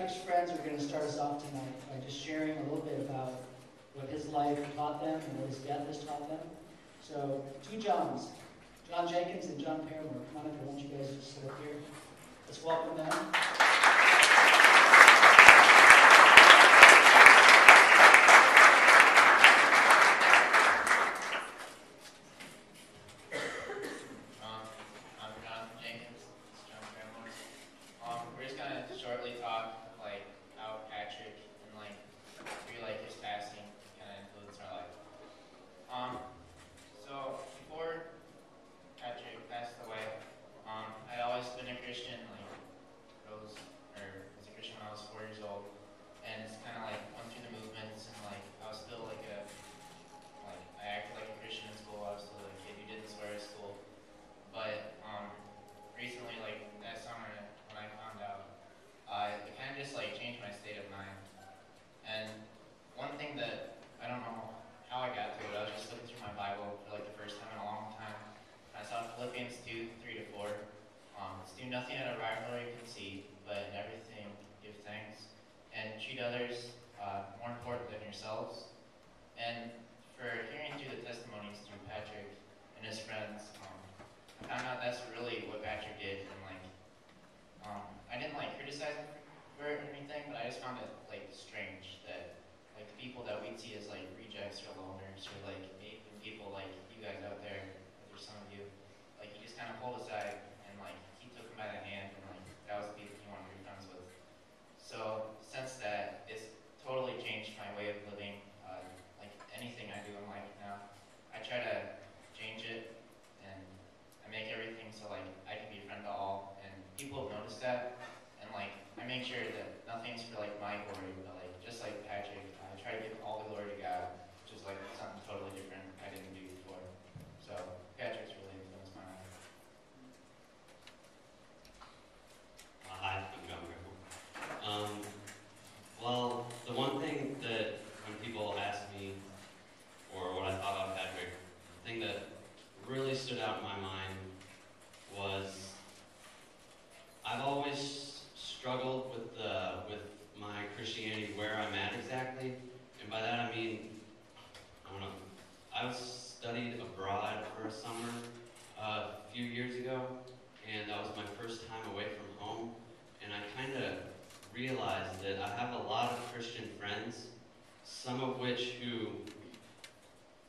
Patrick's friends are going to start us off tonight by just sharing a little bit about what his life taught them and what his death has taught them. So, two Johns, John Jenkins and John Paramore. Come on up, I want you guys to sit up here. Let's welcome them. Some of which who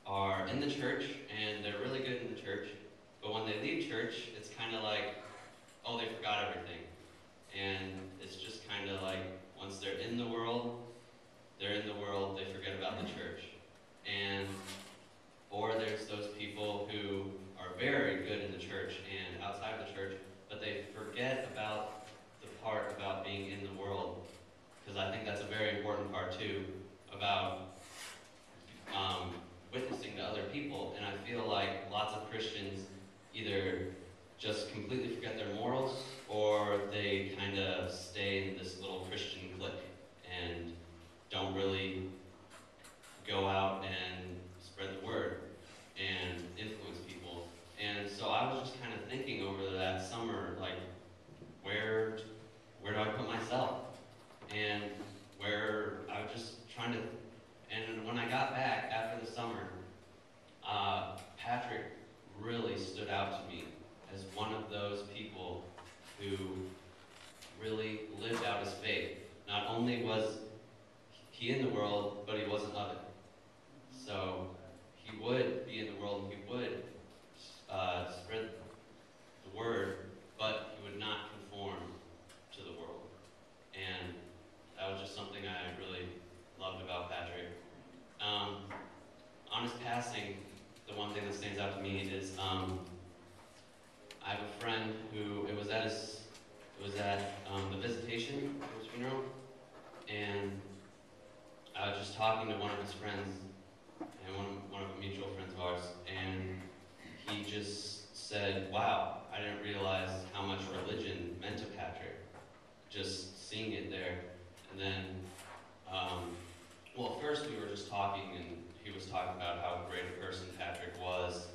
are in the church, and they're really good in the church, but when they leave church, it's kind of like, oh, they forgot everything. And it's just kind of like, once they're in the world, they forget about the church. And, or there's those people who are very good in the church and outside of the church, but they forget about the part about being in the world, because I think that's a very important part too, about witnessing to other people. And I feel like lots of Christians either just completely forget their morals, or they kind of stay in this little Christian clique and don't really go out and spread the word and influence people. And so I was just kind of thinking over that summer, like, where do I put myself? And where I was just trying to, and when I got back after the summer, Patrick really stood out to me as one of those people who really lived out his faith. Not only was he in the world, but he wasn't of it. So he would be in the world and he would spread the word, but he would not conform to the world. And that was just something I really loved about Patrick. On his passing, the one thing that stands out to me is I have a friend who, it was at the visitation of his funeral, and I was just talking to one of his friends, and one of the mutual friends of ours, and he just said, wow, I didn't realize how much religion meant to Patrick, just seeing it there. And then, well, first we were just talking, and he was talking about how great a person Patrick was,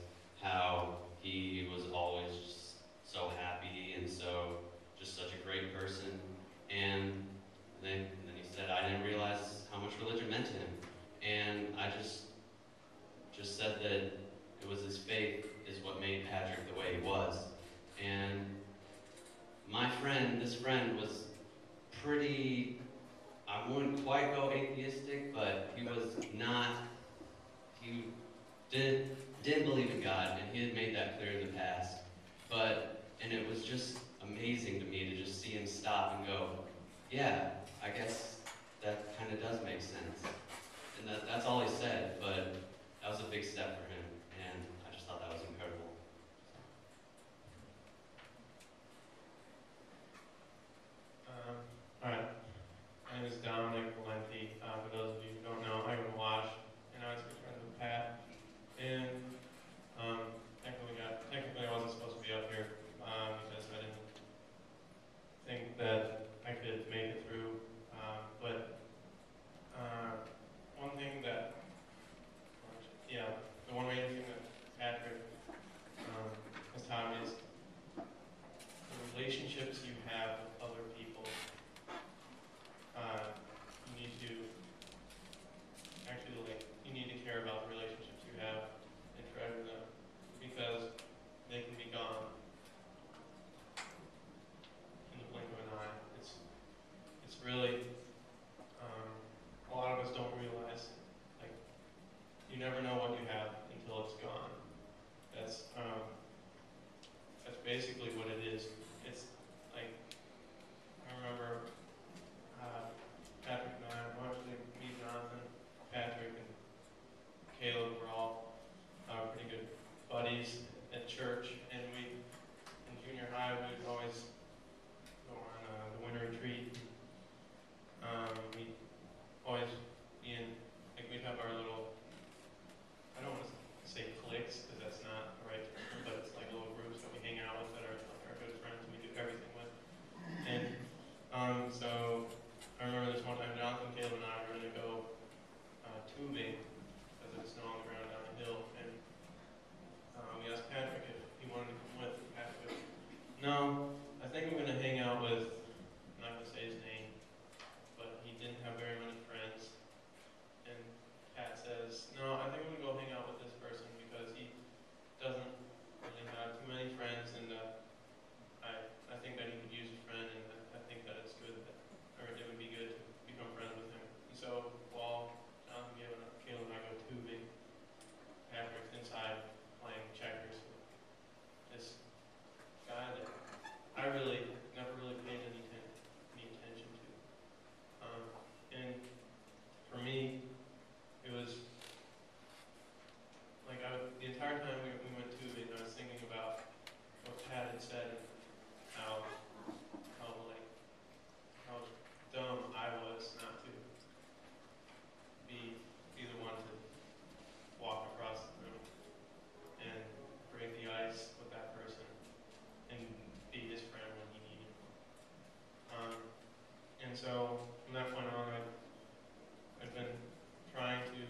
how he was always just so happy and so just such a great person. And then then this friend was pretty, I wouldn't quite go atheistic, but he was not, he didn't believe in God, and he had made that clear in the past. And it was just amazing to me to just see him stop and go, yeah, I guess that kind of does make sense. And that's all he said, but that was a big step for him, and I just thought that was incredible. Alright, my name is Dominic. For those of you who don't know, I go to Wash, and I was good friends with Pat. And technically I wasn't supposed to be up here because I didn't think that I could make it through. But one thing that, the one main thing that Patrick has taught me is the relationships you have with other people. You need to care about the relationships you have and treasure them, because they can be gone in the blink of an eye. It's really, a lot of us don't realize, like, you never know what you have until it's gone. That's basically what it is. It's like, I remember Patrick and I, actually me, Jonathan, Patrick, and Caleb were all pretty good buddies at church, and in junior high, we would always go on the winter retreat. We'd always be in, like, we'd have our little, I don't want to say cliques, because that's not the right term, but it's like little groups that we hang out with that are like our good friends and we do everything with. And so I remember this one time, Jonathan, Caleb, and I were going to go tubing, because it was snow on the ground down the hill, and we asked Patrick if he wanted to come with. Patrick, no, I think I'm going to hang out with, I'm not going to say his name, but he didn't have very many friends. And Pat says, no, I think I'm going to go hang out with this person because he doesn't really have too many friends, and I think that he could use a friend, and I think that it's good that, or it would be good to become friends with him. And so while Jonathan, Caleb, and I go tubing, Patrick's inside playing checkers with this guy that I really never really paid any attention to. And for me, it was like the entire time we went tubing, I was thinking about what Pat had said and how dumb I was not to be the one to walk across the room and break the ice with that person and be his friend when he needed one. And so from that point on, I've been trying to